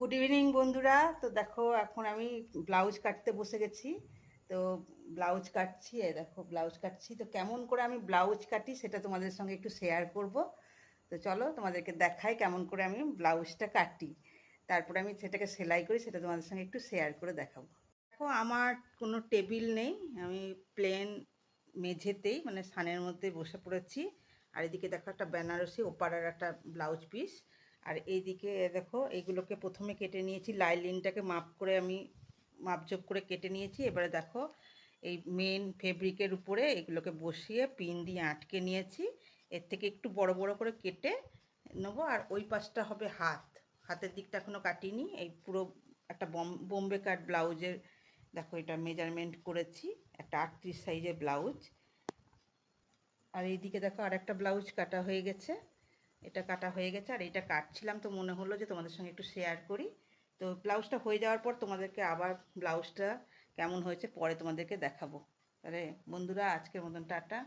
Good evening বন্ধুরা। তো দেখো এখন আমি ব্লাউজ কাটতে বসে গেছি। তো ব্লাউজ কাটছি, দেখো ব্লাউজ কাটছি। তো কেমন করে আমি ব্লাউজ কাটি সেটা তোমাদের সঙ্গে একটু শেয়ার করব। তো চলো তোমাদেরকে দেখাই কেমন করে আমি ব্লাউজটা কাটি, তারপরে আমি সেটাকে সেলাই করি, সেটা তোমাদের সঙ্গে একটু শেয়ার করে দেখাবো। দেখো আমার কোনো টেবিল নেই, আমি প্লেন মেঝেতেই মানে সানের মধ্যে বসে পড়েছি। আর এদিকে দেখো একটা বেনারসি ওপাড়ার একটা ব্লাউজ পিস। আর এইদিকে দেখো এইগুলোকে প্রথমে কেটে নিয়েছি, লাইলিনটাকে মাপ করে আমি মাপজোক করে কেটে নিয়েছি। এবারে দেখো এই মেন ফেব্রিকের উপরে এগুলোকে বসিয়ে পিন দিয়ে আটকে নিয়েছি। এর থেকে একটু বড় বড় করে কেটে নেবো। আর ওই পাশটা হবে হাত, হাতের দিকটা এখনও কাটিনি। এই পুরো একটা বোম্বে কাট ব্লাউজের দেখো এটা মেজারমেন্ট করেছি, একটা 38 সাইজের ব্লাউজ। আর এইদিকে দেখো আর একটা ব্লাউজ কাটা হয়ে গেছে, এটা কাটা হয়ে গেছে। আর এটা কাটছিলাম তো মনে হলো যে তোমাদের সঙ্গে একটু শেয়ার করি। তো ব্লাউজটা হয়ে যাওয়ার পর তোমাদেরকে আবার ব্লাউজটা কেমন হয়েছে পরে তোমাদেরকে দেখাবো। তাহলে বন্ধুরা আজকের মতন টাটা।